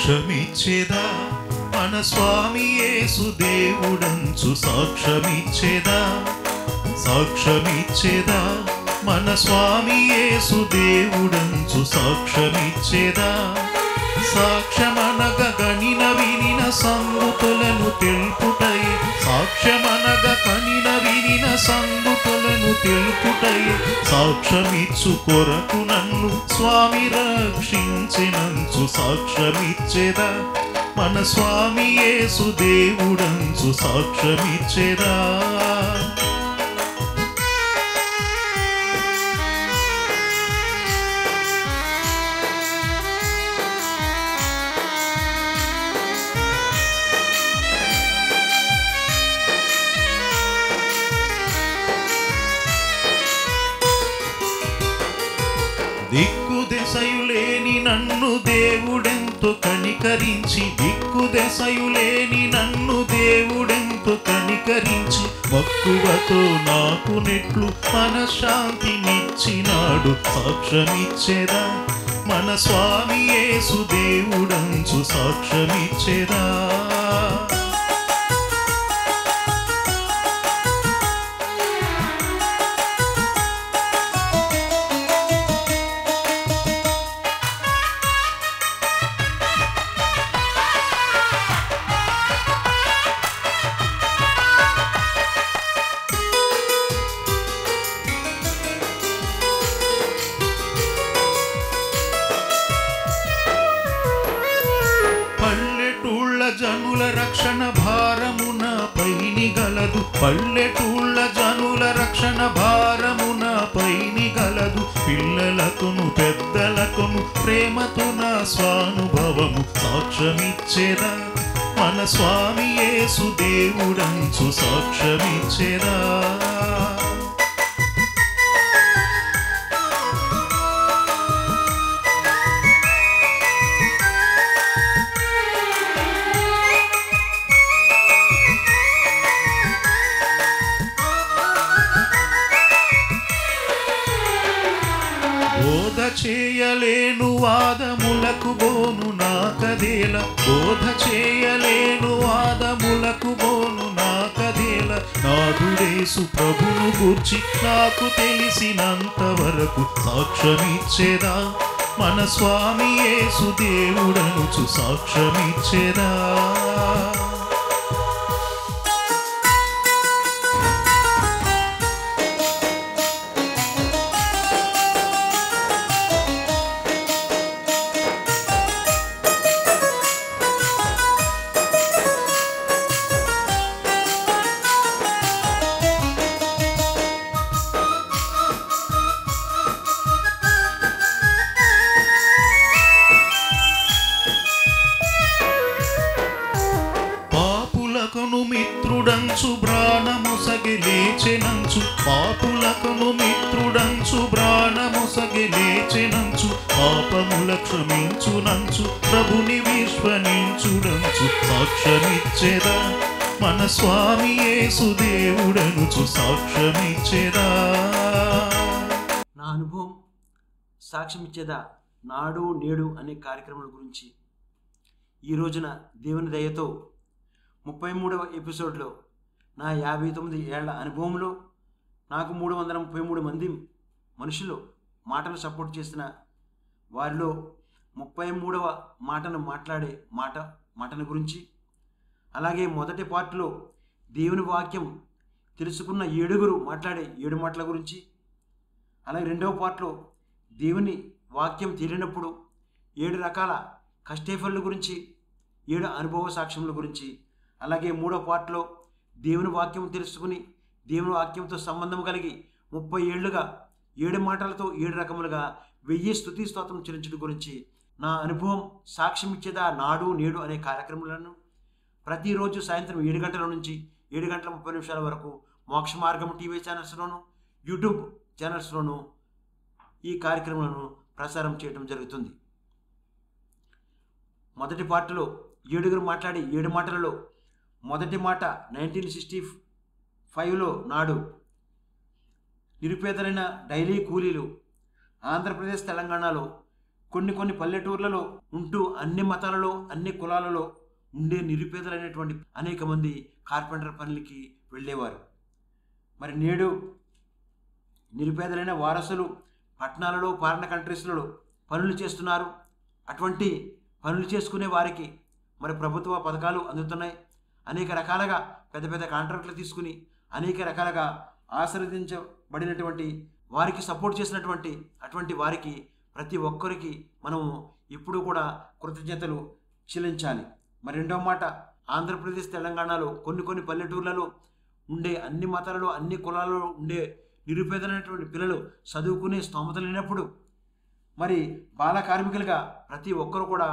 సాక్ష్యమిచ్చేదా మన స్వామి యేసు దేవుడంచు సాక్ష్యమిచ్చేదా సాక్ష్యమిచ్చేదా మన స్వామి యేసు దేవుడంచు సాక్ష్యమిచ్చేదా సాక్ష్యమనగ గనిన వినిన సంగతులను తెలుపుటై సాక్ష్యమనగ కనిన వినిన సంగతులను తెలుపుటై సాక్ష్యమిచ్చు కొరకు నన్ను స్వామి రక్షించినంచు సాక్ష్యమిచ్చేదా మన స్వామి యేసు దేవుడంచు సాక్ష్యమిచ్చేదా దిక్కు దశయులేని నన్ను దేవుడెంతో కనికరించి దిక్కు దశయులేని నన్ను దేవుడెంతో కనికరించి మక్కువతో నాకు నెట్లు మనశ్శాంతినిచ్చినాడు సాక్ష్యమిచ్చేదా మన స్వామి యేసు దేవుడంచు సాక్ష్యమిచ్చేదా జనుల రక్షణ భారమున పైని గలదు పల్లెటూళ్ళ జనుల రక్షణ భారమున పైని గలదు పిల్లలకును పెద్దలకును ప్రేమతో నా స్వానుభవము సాక్ష్యమిచ్చేదా మన స్వామి యేసు దేవుడంచు సాక్ష్యమిచ్చేదా బోధ చేయలేను వాదములకు బోను నాకదేల బోధ చేయలేను వాదములకు బోను నాకదేల నాదుడేసు ప్రభును గూర్చి నాకు తెలిసినంత వరకు సాక్ష్యమిచ్చేదా మన స్వామి యేసు దేవుడనుచు సాక్ష్యమిచ్చేదా పాపులకును మిత్రుడంచు ప్రాణముసగి లేచెనంచు పాపులకును మిత్రుడంచు ప్రాణముసగి లేచెనంచు పాపముల క్షమించునంచు ప్రభుని విశ్వసించుడంచు సాక్ష్యమిచ్చేదా మన స్వామి యేసు దేవుడనుచు సాక్ష్యమిచ్చేదా నా అనుభవం సాక్ష్యమిచ్చేదా నాడు నేడు అనే కార్యక్రమాల గురించి ఈ రోజున దేవుని దయతో 33వ ఎపిసోడ్లో నా 59 ఏళ్ల అనుభవంలో నాకు 333 మంది మనుషులు మాటలు సపోర్ట్ చేసిన వారిలో 33వ మాటను మాట్లాడే మాటను గురించి అలాగే మొదటి పార్ట్లో దేవుని వాక్యం తెలుసుకున్న 7 మాట్లాడే 7 మాటల గురించి అలాగే రెండవ పార్ట్లో దేవుని వాక్యం తెలియనప్పుడు 7 రకాల కష్టేఫల గురించి 7 అనుభవ సాక్ష్యముల గురించి అలాగే 3వ పార్ట్లో దేవుని వాక్యం తెలుసుకుని దేవుని వాక్యంతో సంబంధం కలిగి 30 ఏళ్లుగా 7 మాటలతో 7 రకములుగా 1000 స్తుతి స్తోత్రం చెల్లించడం గురించి నా అనుభవం సాక్ష్యం ఇచ్చేదా నాడు నేడు అనే కార్యక్రమాలను ప్రతిరోజు సాయంత్రం 7 గంటల నుంచి 7 గంటల 30 నిమిషాల వరకు మోక్ష మార్గం టీవీ ఛానల్స్లోను యూట్యూబ్ ఛానల్స్లోను ఈ కార్యక్రమాలను ప్రసారం చేయడం జరుగుతుంది. మొదటి పార్ట్లో 7 మాట్లాడి 7 మాటలలో మొదటి మాట 1965లో నాడు నిరుపేదలైన డైలీ కూలీలు ఆంధ్రప్రదేశ్ తెలంగాణలో కొన్ని పల్లెటూర్లలో ఉంటూ అన్ని మతాలలో అన్ని కులాలలో ఉండే నిరుపేదలైనటువంటి అనేక మంది కార్పెంటర్ పనులకి వెళ్ళేవారు. మరి నేడు నిరుపేదలైన వారసులు పట్టణాలలో ఫారిన్ కంట్రీస్లలో పనులు చేస్తున్నారు. అటువంటి పనులు చేసుకునే వారికి మరి ప్రభుత్వ పథకాలు అందుతున్నాయి. అనేక రకాలుగా పెద్ద పెద్ద కాంట్రాక్టులు తీసుకుని అనేక రకాలుగా ఆశీర్వదించబడినటువంటి వారికి సపోర్ట్ చేసినటువంటి అటువంటి వారికి ప్రతి ఒక్కరికి మనము ఎప్పుడూ కూడా కృతజ్ఞతలు చెల్లించాలి. మరి రెండవ మాట, ఆంధ్రప్రదేశ్ తెలంగాణలో కొన్ని పల్లెటూర్లలో ఉండే అన్ని మతాలలో అన్ని కులాలలో ఉండే నిరుపేదలైనటువంటి పిల్లలు చదువుకునే స్తోమత లేనప్పుడు మరి బాల కార్మికులుగా ప్రతి ఒక్కరు కూడా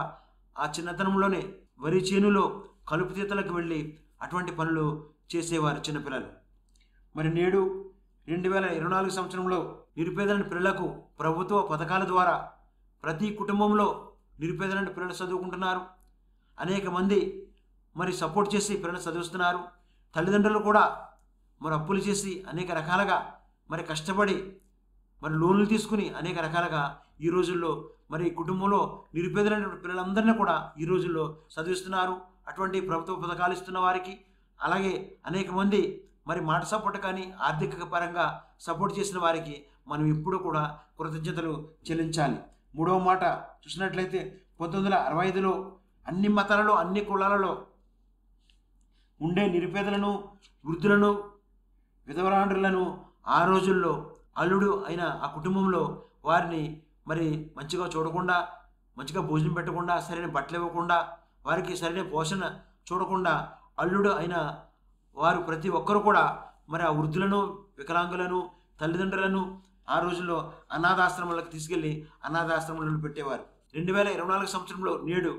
ఆ చిన్నతనంలోనే వరి చేనులో కలుపు తీతలకు వెళ్ళి అటువంటి పనులు చేసేవారు చిన్నపిల్లలు. మరి నేడు 2024 సంవత్సరంలో నిరుపేదలైన పిల్లలకు ప్రభుత్వ పథకాల ద్వారా ప్రతి కుటుంబంలో నిరుపేదలైన పిల్లలు చదువుకుంటున్నారు. అనేక మంది మరి సపోర్ట్ చేసి పిల్లలు చదివిస్తున్నారు. తల్లిదండ్రులు కూడా మరి అప్పులు చేసి అనేక రకాలుగా మరి కష్టపడి మరి లోన్లు తీసుకుని అనేక రకాలుగా ఈ రోజుల్లో మరి కుటుంబంలో నిరుపేదలైన పిల్లలందరినీ కూడా ఈ రోజుల్లో చదివిస్తున్నారు. అటువంటి ప్రభుత్వ పథకాలు ఇస్తున్న వారికి అలాగే అనేక మంది మరి మాట సపోర్ట్ కానీ ఆర్థిక పరంగా సపోర్ట్ చేసిన వారికి మనం ఎప్పుడూ కూడా కృతజ్ఞతలు చెల్లించాలి. మూడవ మాట చూసినట్లయితే 1965లో అన్ని మతాలలో అన్ని కులాలలో ఉండే నిరుపేదలను వృద్ధులను విధవరాండ్రులను ఆ రోజుల్లో అల్లుడు అయిన ఆ కుటుంబంలో వారిని మరి మంచిగా చూడకుండా మంచిగా భోజనం పెట్టకుండా సరైన బట్టలు ఇవ్వకుండా వారికి సరైన పోషణ చూడకుండా అల్లుడు అయిన వారు ప్రతి ఒక్కరు కూడా మరి ఆ వృద్ధులను వికలాంగులను తల్లిదండ్రులను ఆ రోజుల్లో అనాథాశ్రమాలకు తీసుకెళ్ళి అనాథాశ్రమాలను పెట్టేవారు. 2024 సంవత్సరంలో నేడు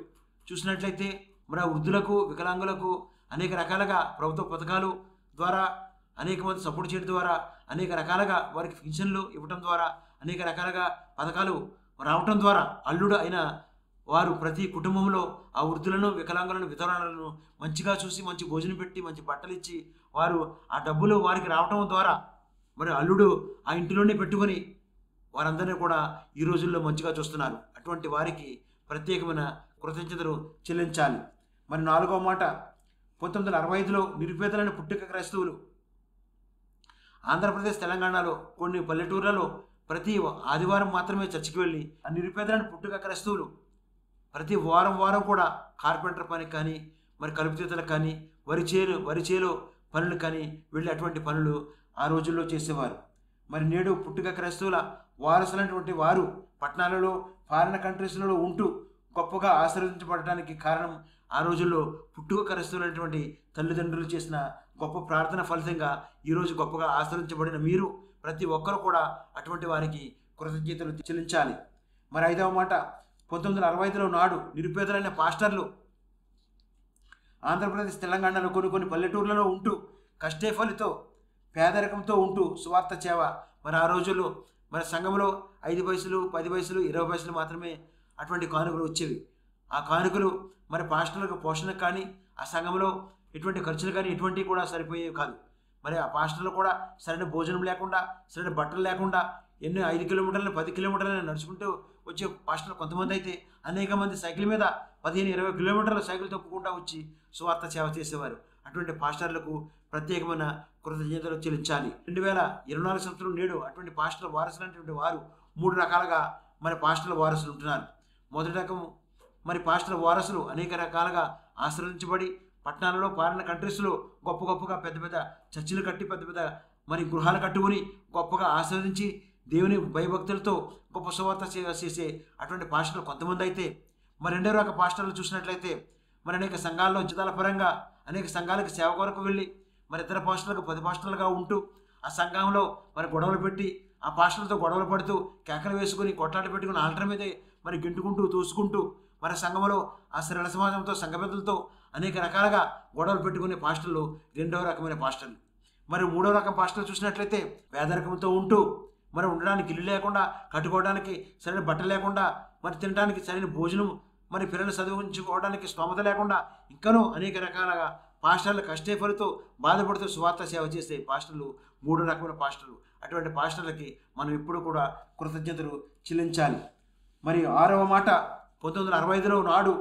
చూసినట్లయితే మరి ఆ వృద్ధులకు వికలాంగులకు అనేక రకాలుగా ప్రభుత్వ పథకాలు ద్వారా అనేక మంది సపోర్ట్ చేయడం ద్వారా అనేక రకాలుగా వారికి పెన్షన్లు ఇవ్వటం ద్వారా అనేక రకాలుగా పథకాలు రావటం ద్వారా అల్లుడు అయిన వారు ప్రతి కుటుంబంలో ఆ వృద్ధులను వికలాంగులను విధవరాలను మంచిగా చూసి మంచి భోజనం పెట్టి మంచి బట్టలు ఇచ్చి వారు ఆ డబ్బులు వారికి రావటం ద్వారా మరి అల్లుడు ఆ ఇంటిలోనే పెట్టుకొని వారందరినీ కూడా ఈ రోజుల్లో మంచిగా చూస్తున్నారు. అటువంటి వారికి ప్రత్యేకమైన కృతజ్ఞతలు చెల్లించాలి. మరి నాలుగవ మాట, 1965లో నిరుపేదలైన పుట్టుక క్రైస్తవులు ఆంధ్రప్రదేశ్ తెలంగాణలో కొన్ని పల్లెటూర్లలో ప్రతి ఆదివారం మాత్రమే చర్చికి వెళ్ళి ఆ నిరుపేదలైన పుట్టుక క్రైస్తవులు ప్రతి వారం కూడా కార్పెంటర్ పనికి కానీ మరి కలుపు తీతలకు కానీ వరి చేలో పనులు కానీ వెళ్ళి అటువంటి పనులు ఆ రోజుల్లో చేసేవారు. మరి నేడు పుట్టుక క్రైస్తవుల వారసులైనటువంటి వారు పట్టణాలలో ఫారిన్ కంట్రీస్లలో ఉంటూ గొప్పగా ఆశీర్వదించబడటానికి కారణం ఆ రోజుల్లో పుట్టుక క్రైస్తవులైనటువంటి తల్లిదండ్రులు చేసిన గొప్ప ప్రార్థన ఫలితంగా ఈరోజు గొప్పగా ఆశీర్వదించబడిన మీరు ప్రతి ఒక్కరు కూడా అటువంటి వారికి కృతజ్ఞతలు చెల్లించాలి. మరి ఐదవ మాట, 1965లో నాడు నిరుపేదలైన పాస్టర్లు ఆంధ్రప్రదేశ్ తెలంగాణలో కొన్ని పల్లెటూర్లలో ఉంటూ కష్టే ఫలితో పేదరికంతో ఉంటూ సువార్త సేవ మరి ఆ రోజుల్లో మరి సంఘంలో 5 పైసలు 10 పైసలు 20 పైసలు మాత్రమే అటువంటి కానుకలు వచ్చేవి. ఆ కానుకలు మరి పాస్టర్లకు పోషణకు కానీ ఆ సంఘంలో ఎటువంటి ఖర్చులు కానీ ఎటువంటివి కూడా సరిపోయేవి కాదు. మరి ఆ పాస్టర్లు కూడా సరైన భోజనం లేకుండా సరైన బట్టలు లేకుండా ఎన్నో 5 కిలోమీటర్లు 10 కిలోమీటర్లు నడుచుకుంటూ వచ్చే పాస్టర్లు కొంతమంది అయితే అనేక మంది సైకిల్ మీద 15-20 కిలోమీటర్ల సైకిల్ తొక్కుకుంటూ వచ్చి సువార్త సేవ చేసేవారు. అటువంటి పాస్టర్లకు ప్రత్యేకమైన కృతజ్ఞతలు చెల్లించాలి. 2024 సంవత్సరం నేడు అటువంటి పాస్టర్ల వారసులైనటువంటి వారు 3 రకాలుగా మరి పాస్టర్ల వారసులు ఉంటున్నారు. మొదటి రకం మరి పాస్టర్ల వారసులు అనేక రకాలుగా ఆశీర్వదించబడి పట్టణాలలో ఫారిన్ కంట్రీస్లో గొప్పగా పెద్ద చర్చిలు కట్టి పెద్ద మరి గృహాలు కట్టుకుని గొప్పగా ఆశీర్వదించి దేవుని భయభక్తులతో గొప్ప సువార్త చేసే అటువంటి పాస్టర్లు కొంతమంది అయితే, మరి రెండో రక పాస్టర్లు చూసినట్లయితే మరి అనేక సంఘాల్లో జీతాల పరంగా అనేక సంఘాలకు సేవ కొరకు వెళ్ళి మరి ఇతర పాస్టర్లకు 10 పాస్టర్లుగా ఉంటూ ఆ సంఘంలో మరి గొడవలు పెట్టి ఆ పాస్టర్లతో గొడవలు పడుతూ కేకలు వేసుకుని కొట్లాట పెట్టుకుని ఆల్టర్ మీదే మరి గింటుకుంటూ తోసుకుంటూ మరి సంఘంలో ఆ శ్రల సమాజంతో సంఘ పెద్దలతో అనేక రకాలుగా గొడవలు పెట్టుకునే పాస్టర్లు రెండవ రకమైన పాస్టర్లు. మరి మూడో రకం పాస్టర్లు చూసినట్లయితే పేదరికంతో ఉంటూ మరి ఉండడానికి ఇల్లు లేకుండా కట్టుకోవడానికి సరైన బట్ట లేకుండా మరి తినడానికి సరైన భోజనం మరి పిల్లలు చదివించుకోవడానికి స్తోమత లేకుండా ఇంకనూ అనేక రకాలుగా పాస్టర్లు కష్టే ఫలితో బాధపడుతూ సువార్త సేవ చేసే పాస్టర్లు 3 రకమైన పాస్టర్లు. అటువంటి పాస్టర్లకి మనం ఎప్పుడు కూడా కృతజ్ఞతలు చెల్లించాలి. మరి 6వ మాట 1965లో నాడు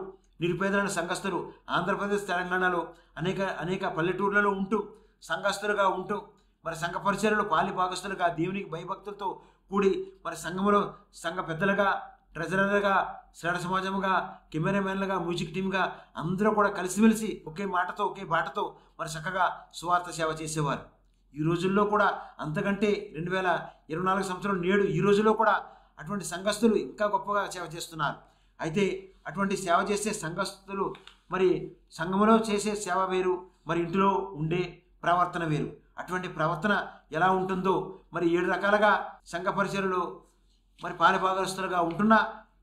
నిరుపేదలైన సంఘస్థులు ఆంధ్రప్రదేశ్ తెలంగాణలో అనేక పల్లెటూర్లలో ఉంటూ సంఘస్థులుగా ఉంటూ మరి సంఘ పరిచర్యలో పాలిభాగస్తులుగా దేవునికి భయభక్తులతో కూడి మరి సంఘములో సంఘ పెద్దలుగా ట్రెజరర్గా శ్రేణ సమాజముగా కెమెరామెన్లుగా మ్యూజిక్ టీమ్గా అందరూ కూడా కలిసిమెలిసి ఒకే మాటతో ఒకే బాటతో మరి చక్కగా సువార్త సేవ చేసేవారు. ఈ రోజుల్లో కూడా అంతకంటే 2024 సంవత్సరం నేడు ఈ రోజుల్లో కూడా అటువంటి సంఘస్థులు ఇంకా గొప్పగా సేవ చేస్తున్నారు. అయితే అటువంటి సేవ చేసే సంఘస్థులు మరి సంఘములో చేసే సేవ వేరు, మరి ఇంటిలో ఉండే ప్రవర్తన వేరు. అటువంటి ప్రవర్తన ఎలా ఉంటుందో మరి 7 రకాలుగా సంఘ పరిచర్యలు మరి పాలిభాగస్తులుగా ఉంటున్న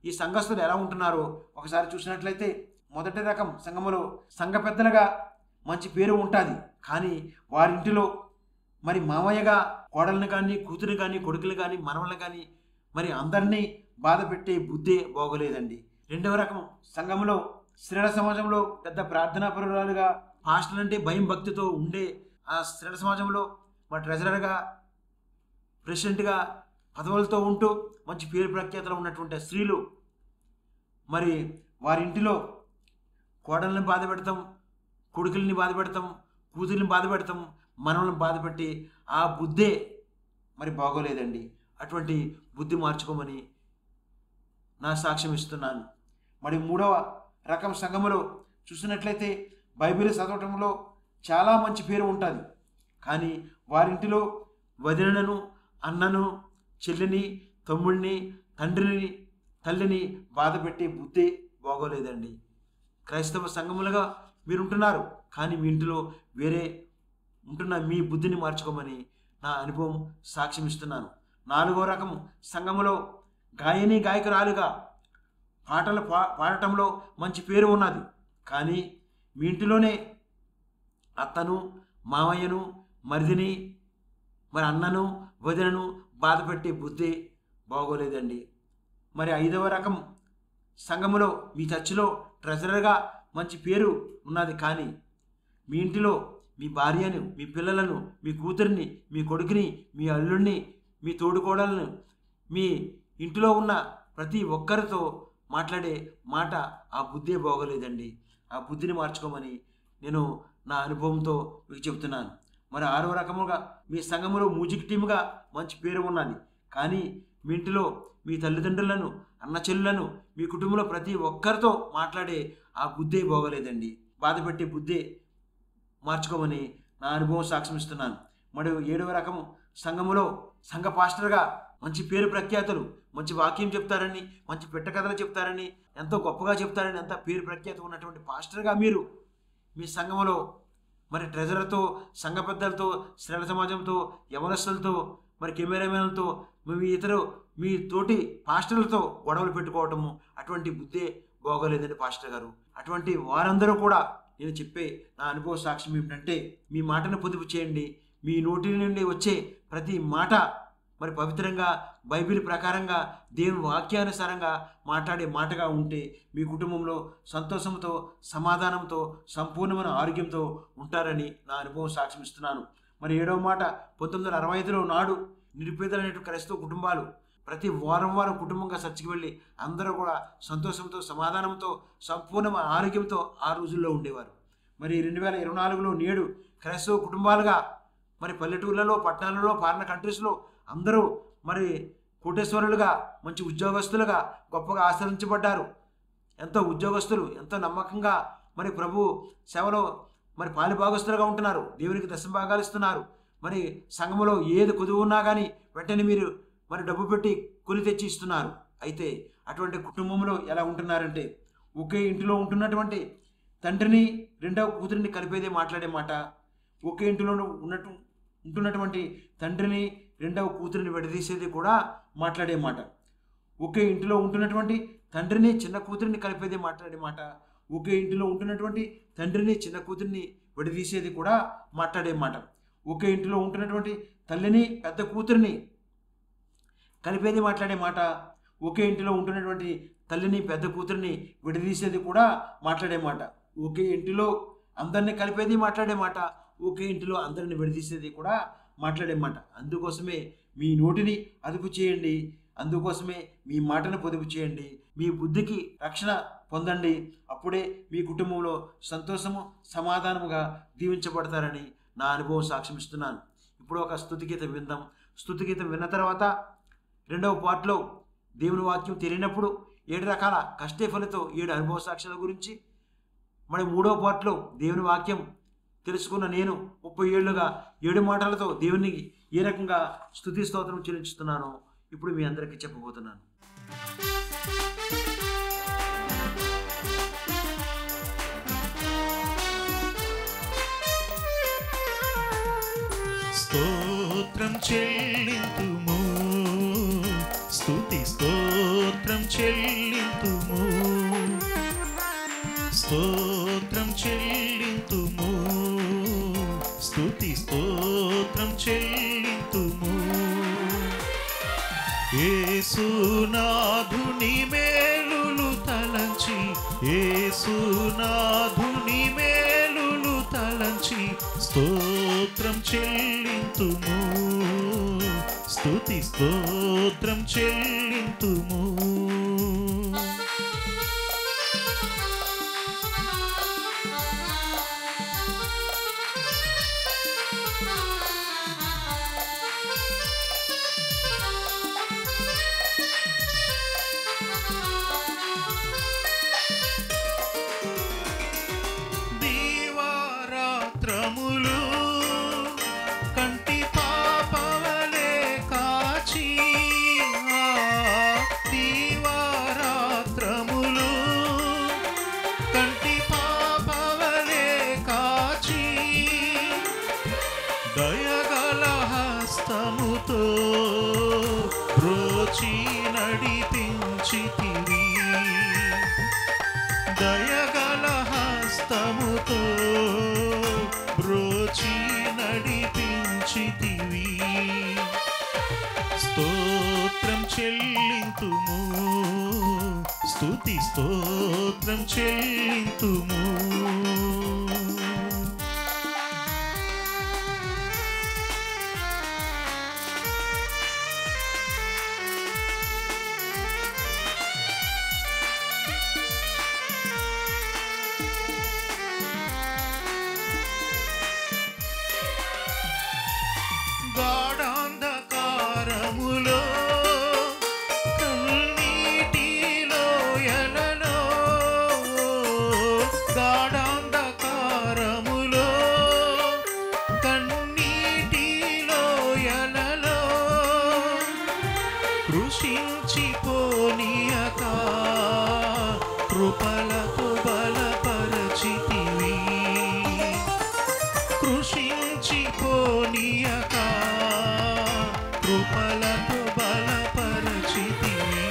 ఈ సంఘస్థులు ఎలా ఉంటున్నారో ఒకసారి చూసినట్లయితే, మొదటి రకం సంఘములో సంఘ పెద్దలుగా మంచి పేరు ఉంటుంది, కానీ వారింటిలో మరి మామయ్యగా కోడల్ని కానీ కూతురు కానీ కొడుకులు కానీ మనవల్ని కానీ మరి అందరినీ బాధ పెట్టే బుద్ధే బాగోలేదండి. రెండవ రకం సంఘంలో శ్రేణ సమాజంలో పెద్ద ప్రార్థనాపరురాలుగా పాస్టర్లు అంటే భయం భక్తితో ఉండే ఆ శ్రేణ సమాజంలో మరి ట్రెజరర్గా ప్రెసిడెంట్గా పదవులతో ఉంటూ మంచి పేరు ప్రఖ్యాతలు ఉన్నటువంటి స్త్రీలు మరి వారింటిలో కోడల్ని బాధ పెడతాం, కొడుకుల్ని బాధ పెడతాం, కూతుర్ని బాధ పెడతాం, మనల్ని బాధ పెట్టి ఆ బుద్ధే మరి బాగోలేదండి. అటువంటి బుద్ధి మార్చుకోమని నా సాక్ష్యం ఇస్తున్నాను. మరి 3వ రకం సంఘములో చూసినట్లయితే బైబిల్ చదవటంలో చాలా మంచి పేరు ఉంటుంది, కానీ వారింటిలో వదినను అన్నను చెల్లిని తమ్ముడిని తండ్రిని తల్లిని బాధ పెట్టే బుద్ధి బాగోలేదండి. క్రైస్తవ సంఘములుగా మీరుంటున్నారు, కానీ మీ ఇంటిలో వేరే ఉంటున్న మీ బుద్ధిని మార్చుకోమని నా అనుభవం సాక్ష్యం ఇస్తున్నాను. 4వ రకం సంఘములో గాయకురాలుగా పాటలు పాడటంలో మంచి పేరు ఉన్నది, కానీ మీ ఇంటిలోనే అత్తను మామయ్యను మరిదిని మరి అన్నను వదినను బాధ పెట్టే బుద్ధి బాగోలేదండి. మరి 5వ రకం సంఘములో మీ చర్చిలో ట్రెజరర్గా మంచి పేరు ఉన్నది, కానీ మీ ఇంటిలో మీ భార్యను మీ పిల్లలను మీ కూతురిని మీ కొడుకుని మీ అల్లుడిని మీ తోడుకోడలను మీ ఇంటిలో ఉన్న ప్రతి ఒక్కరితో మాట్లాడే మాట ఆ బుద్ధే బాగోలేదండి. ఆ బుద్ధిని మార్చుకోమని నేను నా అనుభవంతో మీకు చెబుతున్నాను. మరి 6వ రకముగా మీ సంఘములో మ్యూజిక్ టీమ్గా మంచి పేరు ఉన్నది, కానీ మీ ఇంటిలో మీ తల్లిదండ్రులను అన్న చెల్లులను మీ కుటుంబంలో ప్రతి ఒక్కరితో మాట్లాడే ఆ బుద్ధే బాగోలేదండి. బాధపెట్టే బుద్ధే మార్చుకోమని నా అనుభవం సాక్ష్యం ఇస్తున్నాను. మరియు 7వ రకము సంఘములో సంఘ పాస్టర్గా మంచి పేరు ప్రఖ్యాతులు, మంచి వాక్యం చెప్తారని, మంచి పెట్టకథలు చెప్తారని, ఎంతో గొప్పగా చెప్తారని, ఎంత పేరు ప్రఖ్యాత ఉన్నటువంటి పాస్టర్గా మీరు మీ సంఘములో మరి ట్రెజరర్తో సంఘ పెద్దలతో శ్రేణ సమాజంతో యవనస్తులతో మరి కెమెరామెన్లతో మీ తోటి పాస్టర్లతో గొడవలు పెట్టుకోవటము అటువంటి బుద్ధే బాగోలేదండి పాస్టర్ గారు. అటువంటి వారందరూ కూడా నేను చెప్పే నా అనుభవ సాక్ష్యం ఏమిటంటే, మీ మాటను పొదుపు చేయండి. మీ నోటి నుండి వచ్చే ప్రతి మాట మరి పవిత్రంగా బైబిల్ ప్రకారంగా దేవుని వాక్యానుసారంగా మాట్లాడే మాటగా ఉంటే మీ కుటుంబంలో సంతోషంతో సమాధానంతో సంపూర్ణమైన ఆరోగ్యంతో ఉంటారని నా అనుభవం సాక్ష్యం ఇస్తున్నాను. మరి 7వ మాట 1965లో నాడు నిరుపేదలైన క్రైస్తవ కుటుంబాలు ప్రతి వారం కుటుంబంగా చర్చికి వెళ్ళి అందరూ కూడా సంతోషంతో సమాధానంతో సంపూర్ణమైన ఆరోగ్యంతో ఆ రోజుల్లో ఉండేవారు. మరి 2024లో నేడు క్రైస్తవ కుటుంబాలుగా మరి పల్లెటూర్లలో పట్టణాలలో ఫారిన్ కంట్రీస్లో అందరూ మరి కోటేశ్వరులుగా మంచి ఉద్యోగస్తులుగా గొప్పగా ఆశ్రయించబడ్డారు. ఎంతో ఉద్యోగస్తులు ఎంతో నమ్మకంగా మరి ప్రభు సేవలో మరి పాలిభాగస్తులుగా ఉంటున్నారు. దేవునికి దశభాగాలు ఇస్తున్నారు. మరి సంఘములో ఏది కుదువు ఉన్నా కానీ వెంటనే మీరు మరి డబ్బు పెట్టి కొని తెచ్చి ఇస్తున్నారు. అయితే అటువంటి కుటుంబంలో ఎలా ఉంటున్నారంటే, ఒకే ఇంటిలో ఉంటున్నటువంటి తండ్రిని రెండవ కూతురిని కలిపేదే మాట్లాడే మాట, ఒకే ఇంటిలో ఉంటున్నటువంటి తండ్రిని రెండవ కూతురిని విడదీసేది కూడా మాట్లాడే మాట, ఒకే ఇంటిలో ఉంటున్నటువంటి తండ్రిని చిన్న కూతురిని కలిపేదే మాట్లాడే మాట, ఒకే ఇంటిలో ఉంటున్నటువంటి తండ్రిని చిన్న కూతురిని విడదీసేది కూడా మాట్లాడే మాట, ఒకే ఇంటిలో ఉంటున్నటువంటి తల్లిని పెద్ద కూతురిని కలిపేది మాట్లాడే మాట, ఒకే ఇంటిలో ఉంటున్నటువంటి తల్లిని పెద్ద కూతురిని విడదీసేది కూడా మాట్లాడే మాట, ఒకే ఇంటిలో అందరినీ కలిపేది మాట్లాడే మాట, ఒకే ఇంటిలో అందరిని విడదీసేది కూడా మాట్లాడే మాట. అందుకోసమే మీ నోటిని అదుపు చేయండి. అందుకోసమే మీ మాటను పొదుపు చేయండి, మీ బుద్ధికి రక్షణ పొందండి. అప్పుడే మీ కుటుంబంలో సంతోషము సమాధానముగా దీవించబడతారని నా అనుభవం సాక్ష్యమిస్తున్నాను. ఇప్పుడు ఒక స్తుతిగీతం విందాం. స్తుతిగీతం విన్న తర్వాత రెండవ పార్ట్లో దేవుని వాక్యం తెలియనప్పుడు 7 రకాల కష్టే ఫలితో 7 అనుభవ సాక్ష్యాల గురించి, మరి మూడవ పార్ట్లో దేవుని వాక్యం తెలుసుకున్న నేను 30 ఏళ్లుగా 7 మాటలతో దేవుని ఏ రకంగా స్తుతి స్తోత్రం చెల్లించుతున్నానో ఇప్పుడు మీ అందరికీ చెప్పబోతున్నాను. స్తోత్రం చెల్లింతుము, స్తుతి స్తోత్రం చెల్లింతుము, స్తోత్రం చెల్లింతుము, స్తుతి స్తోత్రం చెల్లింతుము. యేసునాథుని మేలులు తలంచి, యేసునాథుని మేలులు తలంచి స్తోత్రం చెల్లింతుము, స్తుతి స్తోత్రం చెల్లింతుము. దీవారాత్రములు కంటి పాపవలే కాచి, దీవారాత్రములు కంటి పాపవలే కాచి, దయగల హస్తముతో బ్రోచి నడిపించితివి, దయగల హస్తముతో బ్రోచి నడిపించితివి. స్తోత్రం చెల్లింతుము, స్తుతి స్తోత్రం చెల్లింతుము. గాఢాంధకారములో కన్నీటిలో ఎలలో, గాఢాంధకారములో కన్నీటిలో ఎలలో కృషించిపోనీయక కృపలతో బలపరచితివి, కృషించిపోనీయక కృపలతో బలపరచితివి.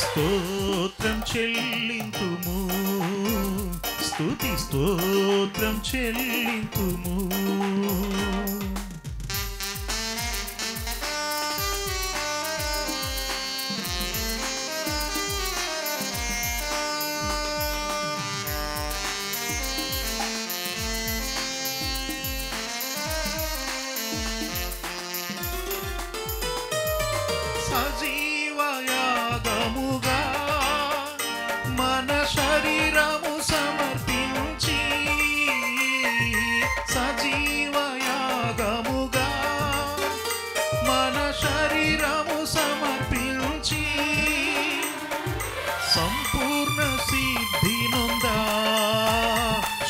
స్తోత్రం చెల్లింతుము, స్తుతి స్తోత్రం చెల్లింతుము. సజీవయాగముగా మన శరీరము సమర్పించి, సజీవయాగముగా మన శరీరము సమర్పించి, సంపూర్ణ సిద్ధి నొందా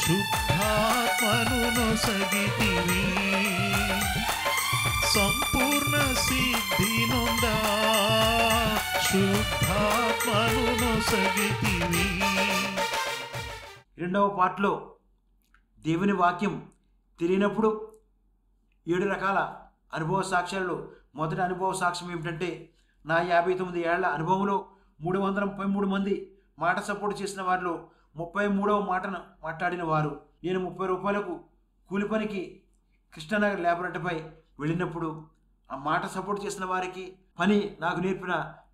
శుద్ధాత్మను నొసగితివి, సంపూర్ణ సిద్ధి నొందా శుద్ధాత్మను నొసగితివి. రెండవ పార్ట్లో దేవుని వాక్యం తెలియనప్పుడు 7 రకాల అనుభవ సాక్ష్యాల్లో మొదటి అనుభవ సాక్ష్యం ఏమిటంటే, నా 59 ఏళ్ల అనుభవంలో 333 మంది మాట సపోర్ట్ చేసిన వారిలో 33వ మాటను మాట్లాడిన వారు. నేను 30 రూపాయలకు కూలి పనికి కృష్ణానగర్ ల్యాబొరేటరీపై వెళ్ళినప్పుడు ఆ మాట సపోర్ట్ చేసిన వారికి, పని నాకు నేర్పిన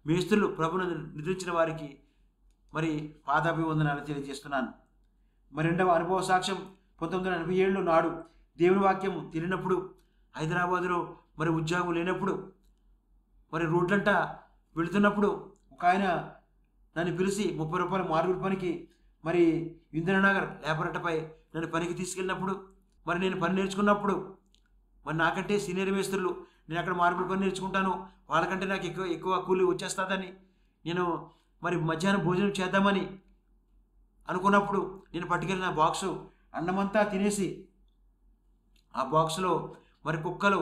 మేస్త్రులు ప్రభును నిద్రించిన వారికి మరి పాదాభివందనాలు తెలియజేస్తున్నాను. మరి రెండవ అనుభవ సాక్ష్యం 1987 నాడు దేవుని వాక్యం తెలియనప్పుడు హైదరాబాదులో మరి ఉద్యోగం లేనప్పుడు మరి రోడ్లంట వెళుతున్నప్పుడు ఒక ఆయన నన్ను పిలిచి 30 రూపాయల మార్బుల్ పనికి మరి ఇందిరానగర్ లేబరటపై నన్ను పనికి తీసుకెళ్ళినప్పుడు మరి నేను పని నేర్చుకున్నప్పుడు మరి నాకంటే సీనియర్ మేస్త్రులు నేను అక్కడ మార్బుల్ పని నేర్చుకుంటాను, వాళ్ళకంటే నాకు ఎక్కువ కూలి వచ్చేస్తుందని నేను మరి మధ్యాహ్నం భోజనం చేద్దామని అనుకున్నప్పుడు నేను పట్టుకెళ్ళిన బాక్సు అన్నమంతా తినేసి ఆ బాక్సులో మరి కుక్కలు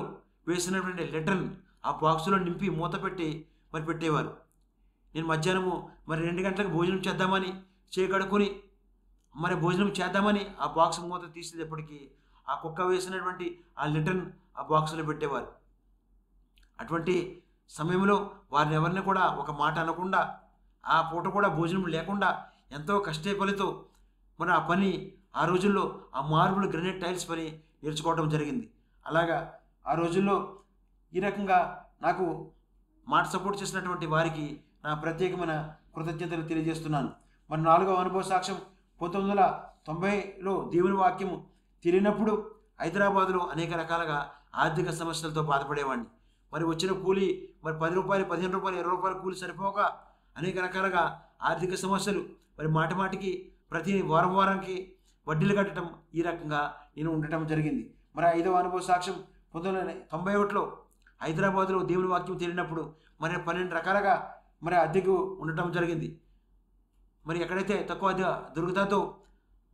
వేసినటువంటి లెటర్ని ఆ బాక్సులో నింపి మూత పెట్టి మరి పెట్టేవారు. నేను మధ్యాహ్నము మరి 2 గంటలకు భోజనం చేద్దామని చేయగడుకొని మరి భోజనం చేద్దామని ఆ బాక్స్ మూత తీసేటప్పటికీ ఆ కుక్క వేసినటువంటి ఆ లెటర్ని ఆ బాక్సులో పెట్టేవారు. అటువంటి సమయంలో వారిని ఎవరిని కూడా ఒక మాట అనకుండా ఆ పూట కూడా భోజనం లేకుండా ఎంతో కష్టపలితో మరి ఆ పని ఆ రోజుల్లో ఆ మార్బుల్ గ్రనైట్ టైల్స్ పని నేర్చుకోవడం జరిగింది. అలాగా ఆ రోజుల్లో ఈ రకంగా నాకు మాట సపోర్ట్ చేసినటువంటి వారికి నా ప్రత్యేకమైన కృతజ్ఞతలు తెలియజేస్తున్నాను. మరి 4వ అనుభవ సాక్ష్యం 1990లో దేవుని వాక్యము తెలియనప్పుడు హైదరాబాదులో అనేక రకాలుగా ఆర్థిక సమస్యలతో బాధపడేవాడిని. మరి వచ్చిన కూలి మరి 10 రూపాయలు, 15 రూపాయలు, 20 రూపాయలు కూలి సరిపోక అనేక రకాలుగా ఆర్థిక సమస్యలు, మరి మాటికి ప్రతి వారానికి వడ్డీలు కట్టడం, ఈ రకంగా నేను ఉండటం జరిగింది. మరి 5వ అనుభవ సాక్ష్యం 1991లో హైదరాబాదులో దేవుని వాక్యం తెలియనప్పుడు మరి 12 రకాలుగా మరి అద్దెకు ఉండటం జరిగింది. మరి ఎక్కడైతే తక్కువ అద్దె దొరుకుతుందో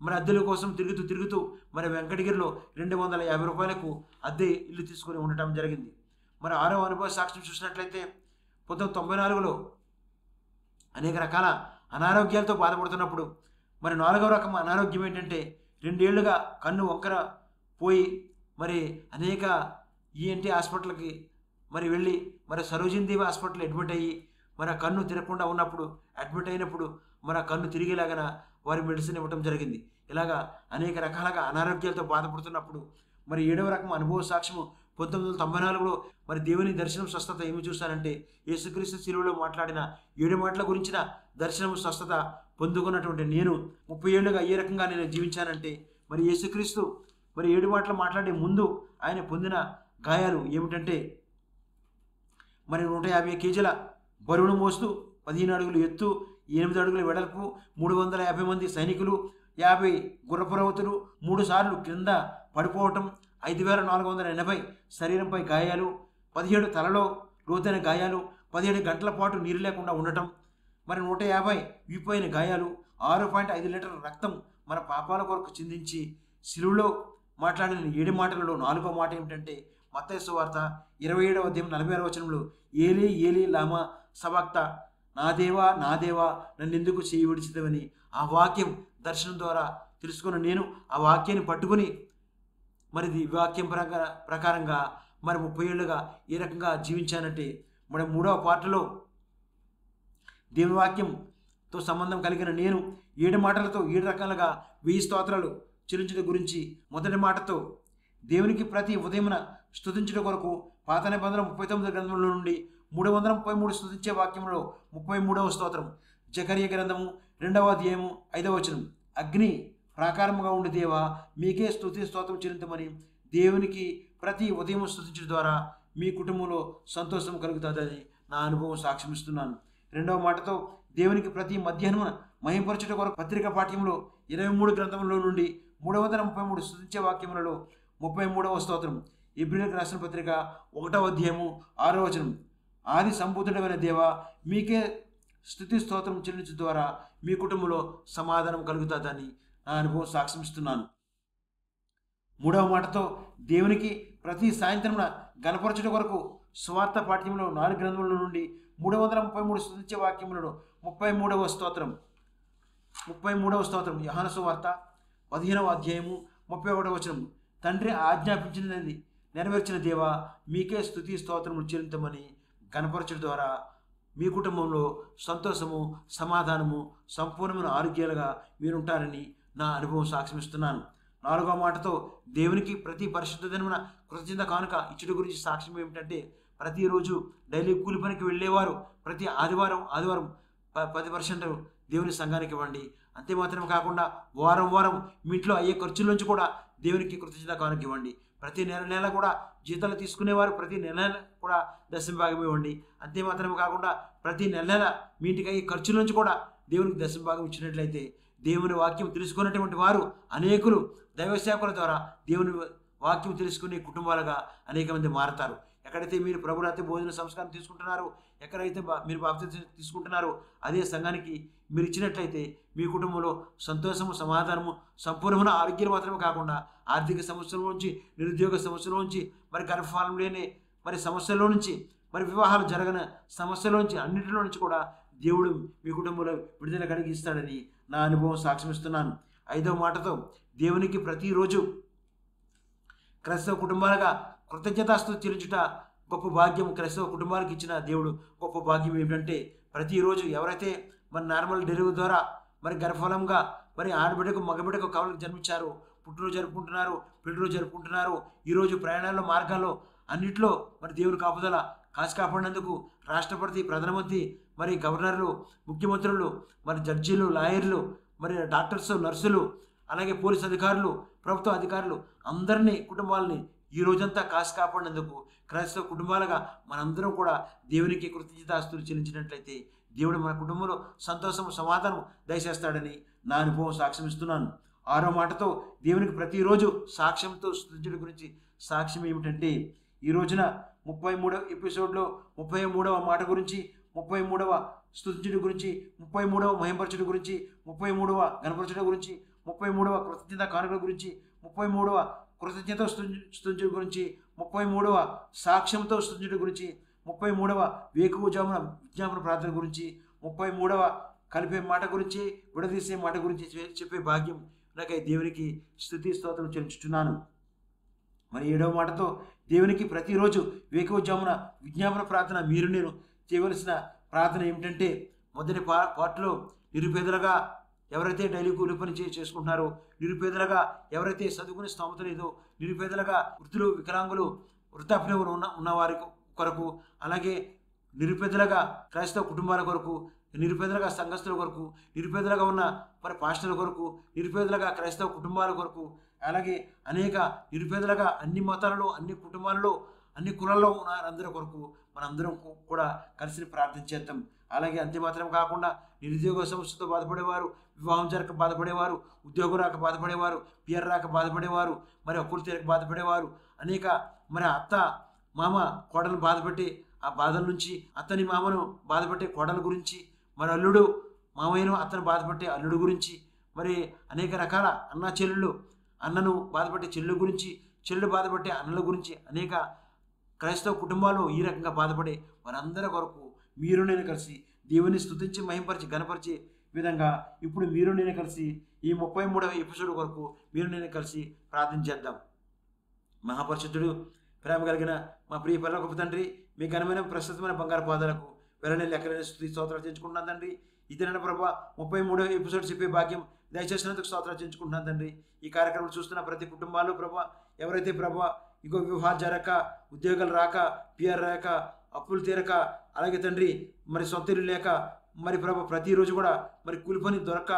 మరి అద్దెల కోసం తిరుగుతూ మరి వెంకటగిరిలో 250 రూపాయలకు అద్దె ఇల్లు తీసుకొని ఉండటం జరిగింది. మరి 6వ అనుభవ సాక్ష్యం చూసినట్లయితే 1994లో అనేక రకాల అనారోగ్యాలతో బాధపడుతున్నప్పుడు మరి 4వ రకం అనారోగ్యం ఏంటంటే 2 ఏళ్లుగా కన్ను వంకర పోయి మరి అనేక ఈఎన్టీ హాస్పిటల్కి మరి వెళ్ళి మరి సరోజినీ దేవి హాస్పిటల్ అడ్మిట్ అయ్యి మరి ఆ కన్ను తిరగకుండా ఉన్నప్పుడు అడ్మిట్ అయినప్పుడు మరి ఆ కన్ను తిరిగేలాగా వారి మెడిసిన్ ఇవ్వటం జరిగింది. ఇలాగా అనేక రకాలుగా అనారోగ్యాలతో బాధపడుతున్నప్పుడు మరి 7వ రకం అనుభవ సాక్ష్యము 1994లో మరి దేవుని దర్శనం స్వస్థత ఏమి చూస్తానంటే యేసుక్రీస్తు శిలువలో మాట్లాడిన 7 మాటల గురించిన దర్శనం స్వస్థత పొందుకున్నటువంటి నేను 30 ఏళ్ళుగా ఏ రకంగా నేను జీవించానంటే మరి యేసుక్రీస్తు మరి 7 మాటలు మాట్లాడే ముందు ఆయన పొందిన గాయాలు ఏమిటంటే మరి 150 కేజీల బరువును మోస్తూ 15 అడుగులు ఎత్తు 8 అడుగుల వెడల్పు 350 మంది సైనికులు 50 గుర్రపురవతులు 3 సార్లు క్రింద పడిపోవటం 5480 శరీరంపై గాయాలు 17 తలలో లోతైన గాయాలు 17 గంటల పాటు నీరు లేకుండా ఉండటం మరి 150 విపోయిన గాయాలు 6.5 లీటర్ల రక్తం మన పాపాల కొరకు చిందించి శిలువలో మాట్లాడిన 7 మాటలలో 4వ మాట ఏమిటంటే మత్తయి సువార్త 27వ అధ్యాయం 46వ వచనంలో ఏలీ ఏలీ లామా సబక్తా నా దేవా నన్ను ఎందుకు చేయి విడిచితవని ఆ వాక్యం దర్శనం ద్వారా తెలుసుకున్న నేను ఆ వాక్యాన్ని పట్టుకుని మరి వాక్యం ప్రకారంగా మరి 30 ఏళ్ళుగా ఏ రకంగా జీవించానంటే మరి 3వ పార్ట్లో దేవుని వాక్యంతో సంబంధం కలిగిన నేను 7 మాటలతో 7 రకాలుగా 1000 స్తోత్రాలు చెల్లించడం గురించి మొదటి మాటతో దేవునికి ప్రతి ఉదయమున స్తుతించడం కొరకు పాత నిబంధన 39 గ్రంథంలో నుండి 333 స్తుతించే వాక్యంలో 33వ స్తోత్రం జకర్య గ్రంథము 2వ అధ్యాయము 5వ వచనం అగ్ని ప్రాకారముగా ఉండి దేవా మీకే స్తుతి స్తోత్రం చెల్లించమని దేవునికి ప్రతి ఉదయం స్తుతించడం ద్వారా మీ కుటుంబంలో సంతోషం కలుగుతుందని నా అనుభవం సాక్ష్యమిస్తున్నాను. 2వ మాటతో దేవునికి ప్రతి మధ్యాహ్నం మహింపరచుట కొరకు పత్రిక పాఠ్యంలో 23 గ్రంథంలో నుండి 333 స్తుతించే వాక్యములలో 33వ స్తోత్రం హెబ్రీయులకు రాసిన పత్రిక 1వ అధ్యాయము 6వ వచనం ఆది సంపూర్ణమైన దేవా మీకే స్తుతి స్తోత్రం చెల్లించడం ద్వారా మీ కుటుంబంలో సమాధానం కలుగుతుందని నా అనుభవం సాక్ష్యమిస్తున్నాను. 3వ మాటతో దేవునికి ప్రతి సాయంత్రమున గణపరచుట కొరకు స్వార్థ పాఠ్యంలో 4 గ్రంథముల నుండి 333 స్తుతించే వాక్యములలో 33వ స్తోత్రం యోహాను సువార్త 15వ అధ్యాయము 31వ వచనం తండ్రి ఆజ్ఞాపించినది నెరవేర్చిన దేవా మీకే స్తుతి స్తోత్రములు చెల్లించమని గణపరచడం ద్వారా మీ కుటుంబంలో సంతోషము సమాధానము సంపూర్ణమైన ఆరోగ్యాలుగా మీరుంటారని నా అనుభవం సాక్ష్యమిస్తున్నాను. 4వ మాటతో దేవునికి ప్రతి పరిశుద్ధ దినమున కృతజ్ఞత కానుక ఇచ్చట గురించి సాక్ష్యం ఏమిటంటే ప్రతిరోజు డైలీ కూలి పనికి వెళ్ళేవారు ప్రతి ఆదివారం 10% దేవుని సంఘానికి ఇవ్వండి. అంతే మాత్రమే కాకుండా వారం మీ ఇంట్లో అయ్యే ఖర్చుల నుంచి కూడా దేవునికి కృతజ్ఞత కానుక ఇవ్వండి. ప్రతి నెల కూడా జీతాలు తీసుకునేవారు ప్రతి నెల కూడా దశమ భాగం ఇవ్వండి. అంతే మాత్రమే కాకుండా ప్రతి నెల మీ ఇంటికి అయ్యే ఖర్చుల నుంచి కూడా దేవునికి దశమ భాగం ఇచ్చినట్లయితే దేవుని వాక్యం తెలుసుకున్నటువంటి వారు అనేకులు దైవ సేవకుల ద్వారా దేవుని వాక్యం తెలుసుకునే కుటుంబాలుగా అనేక మంది మారతారు. ఎక్కడైతే మీరు ప్రభురాత్రి భోజన సంస్కారం తీసుకుంటున్నారో, ఎక్కడైతే మీరు బాప్తిసం తీసుకుంటున్నారో అదే సంఘానికి మీరు ఇచ్చినట్లయితే మీ కుటుంబంలో సంతోషము, సమాధానము, సంపూర్ణమైన ఆరోగ్యం మాత్రమే కాకుండా ఆర్థిక సమస్యల నుంచి, నిరుద్యోగ సమస్యల నుంచి, మరి గర్భఫలం లేని మరి సమస్యల నుంచి, మరి వివాహాలు జరగని సమస్యల నుంచి, అన్నింటిలో నుంచి కూడా దేవుడు మీ కుటుంబంలో విడుదల కలిగిస్తాడని నా అనుభవం సాక్ష్యమిస్తున్నాను. 5వ మాటతో దేవునికి ప్రతిరోజు క్రైస్తవ కుటుంబాలుగా కృతజ్ఞతాస్తుతి చెల్లించుట గొప్ప భాగ్యం. క్రైస్తవ కుటుంబాలకు ఇచ్చిన దేవుడు గొప్ప భాగ్యం ఏమిటంటే ప్రతిరోజు ఎవరైతే మరి నార్మల్ డెలివరీ ద్వారా మరి గర్భఫలంగా మరి ఆడబిడ్డకు మగబిడ్డకు కవలకు జన్మించారు, పుట్టినరోజు జరుపుకుంటున్నారు, పెళ్లిరోజు జరుపుకుంటున్నారు. ఈరోజు ప్రయాణాల్లో మార్గాల్లో అన్నింటిలో మరి దేవుని కాపుదల కాసి కాపాడినందుకు రాష్ట్రపతి, ప్రధానమంత్రి, మరి గవర్నర్లు, ముఖ్యమంత్రులు, మరి జడ్జీలు, లాయర్లు, మరి డాక్టర్స్, నర్సులు, అలాగే పోలీస్ అధికారులు, ప్రభుత్వ అధికారులు అందరినీ కుటుంబాలని ఈ రోజంతా కాసి కాపాడినందుకు క్రైస్తవ కుటుంబాలుగా మనందరం కూడా దేవునికి కృతజ్ఞతాస్తుతులు చెల్లించినట్లయితే దేవుడు మన కుటుంబంలో సంతోషం, సమాధానం దయచేస్తాడని నా అనుభవం సాక్ష్యమిస్తున్నాను. 6వ మాటతో దేవునికి ప్రతిరోజు సాక్ష్యంతో స్తుతించడం గురించి సాక్ష్యం ఏమిటంటే ఈ రోజున 33వ ఎపిసోడ్లో 33వ మాట గురించి, 33వ స్తుతించడం గురించి, 33వ మహింపరచడం గురించి, 33వ గణపరచడం గురించి, 33వ కృతజ్ఞత కానుకల గురించి, 33వ కృతజ్ఞత స్తుతించడం గురించి, 33వ సాక్ష్యంతో స్తుతించడం గురించి, 33వ వేకువజామున విజ్ఞాపన ప్రార్థన గురించి, 33వ కలిపే మాట గురించి, విడదీసే మాట గురించి చెప్పే భాగ్యం నాకై దేవునికి స్తుతి స్తోత్రం చెల్లించుతున్నాను. మరి 7వ మాటతో దేవునికి ప్రతిరోజు వేకువజామున విజ్ఞాపన ప్రార్థన మీరు నేను చేయవలసిన ప్రార్థన ఏమిటంటే మొదటి పార్ట్లో నిరుపేదలుగా ఎవరైతే డైలీ కూలి పని చేసుకుంటున్నారో, నిరుపేదలుగా ఎవరైతే చదువుకునే స్తోమత లేదో, నిరుపేదలుగా వృద్ధులు, వికలాంగులు, వృద్ధాప్యులు ఉన్న వారి కొరకు, అలాగే నిరుపేదలుగా క్రైస్తవ కుటుంబాల కొరకు, నిరుపేదలుగా సంఘస్థుల కొరకు, నిరుపేదలుగా ఉన్న మరి పాస్టర్ల కొరకు, నిరుపేదలుగా క్రైస్తవ కుటుంబాల కొరకు, అలాగే అనేక నిరుపేదలుగా అన్ని మతాలలో, అన్ని కుటుంబాలలో, అన్ని కులాల్లో ఉన్న అందరి కొరకు మనందరం కూడా కలిసి ప్రార్థన చేద్దాం. అలాగే అంతే మాత్రం కాకుండా నిరుద్యోగ సమస్యతో బాధపడేవారు, వివాహం జరగక బాధపడేవారు, ఉద్యోగం రాక బాధపడేవారు, పిఆర్ రాక బాధపడేవారు, మరి అప్పులు తీరక బాధపడేవారు, అనేక మరి అత్త మామ కోడలను బాధపెట్టి ఆ బాధల నుంచి, అత్తని మామను బాధపెట్టే కోడల గురించి, మరి అల్లుడు మామయ్యను అత్తను బాధపెట్టే అల్లుడు గురించి, మరి అనేక రకాల అన్న చెల్లెళ్ళు, అన్నను బాధపెట్టే చెల్లెల గురించి, చెల్లెలు బాధపెట్టే అన్నల గురించి, అనేక క్రైస్తవ కుటుంబాలు ఈ రకంగా బాధపడే వారందరి కొరకు మీరు నేను కలిసి దేవుని స్తుతించి మహింపరిచి గణపరిచే విధంగా ఇప్పుడు మీరు నేను కలిసి ఈ 33వ ఎపిసోడ్ కొరకు మీరు నేను కలిసి ప్రార్థన చేద్దాం. మహాపరిశుద్ధుడు, ప్రేమ కలిగిన మా ప్రియ పరలోకపు తండ్రి, మీ ఘనమైన ప్రస్తుతమైన బంగారు పాదాలకు వెళ్ళని లెక్కలేని స్తుతి స్తోత్రాలు చేయించుకుంటున్నాను తండ్రి. ఇదేనా ప్రభా 33వ ఎపిసోడ్ చెప్పే భాగ్యం దయచేసినందుకు స్తోత్రాలు చేయించుకుంటున్నాను తండ్రి. ఈ కార్యక్రమం చూస్తున్న ప్రతి కుటుంబాలు ప్రభా, ఎవరైతే ప్రభా ఇంకో వివాహాలు జరగక, ఉద్యోగాలు రాక, పిఆర్ రాక, అప్పులు తీరక, అలాగే తండ్రి మరి సొంత ఇల్లు లేక, మరి ప్రభా ప్రతిరోజు కూడా మరి కూలి పని దొరక్క,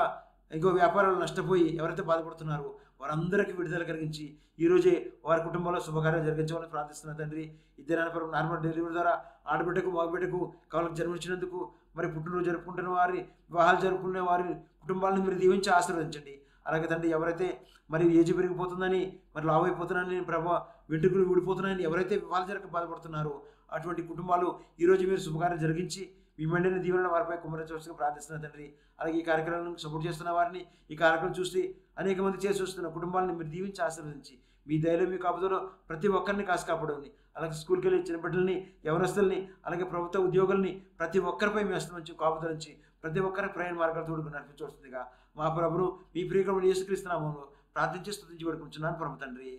ఇంకో వ్యాపారాలు నష్టపోయి ఎవరైతే బాధపడుతున్నారో వారందరికీ విడుదల కలిగించి ఈరోజే వారి కుటుంబంలో శుభకార్యాలు జరిగించాలని ప్రార్థిస్తున్నా తండ్రి. ఇద్దరు నార్మల్ డెలివరీ ద్వారా ఆడబిడ్డకు మగబిడ్డకు కావాలకు జన్మించినందుకు, మరి పుట్టినరోజు జరుపుకుంటున్న వారి, వివాహాలు జరుపుకునే వారి కుటుంబాలను మీరు దీవించి ఆశీర్వదించండి. అలాగే తండ్రి ఎవరైతే మరి ఏజ్ పెరిగిపోతుందని, మరి లావు అయిపోతున్నానని, ప్రభా వెంట్రుకలు ఊడిపోతున్నాయని ఎవరైతే వివాహాలు జరగక బాధపడుతున్నారో అటువంటి కుటుంబాలు ఈరోజు మీరు శుభకార్యం జరిగించి మీ మెండైన దీవెన వారిపై కుమ్మరించవలసిన ప్రార్థిస్తున్న తండ్రి. అలాగే ఈ కార్యక్రమాలను సపోర్ట్ చేస్తున్న వారిని, ఈ కార్యక్రమం చూసి అనేక మంది చేసి వస్తున్న కుటుంబాలను మీరు దీవించి ఆశీర్వదించి మీ దయలో మీ కాపుదలో ప్రతి ఒక్కరిని కాసి కాపాడండి. అలాగే స్కూల్కి వెళ్ళి చిన్న బిడ్డల్ని, యవనస్తుల్ని, అలాగే ప్రభుత్వ ఉద్యోగుల్ని ప్రతి ఒక్కరిపై మీ హస్తం నుంచి కాపుదరించి ప్రతి ఒక్కరి ప్రయాణ మార్గాలు తోడుకు నడిపించవలసిందిగా మా ప్రభువు మీ ప్రియకుడు యేసుక్రీస్తు నామములో ప్రార్థించి స్తుతించి పడుకుంటున్నాను పరమ తండ్రి.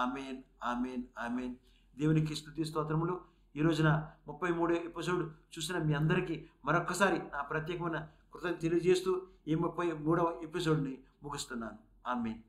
ఆమేన్, ఆమేన్, ఆమేన్. దేవునికి స్తుతి స్తోత్రములు. ఈ రోజున 33వ ఎపిసోడ్ చూసిన మీ అందరికీ మరొక్కసారి నా ప్రత్యేకమైన కృతజ్ఞత తెలియజేస్తూ ఈ 33వ ఎపిసోడ్ని ముగిస్తున్నాను. ఆమేన్.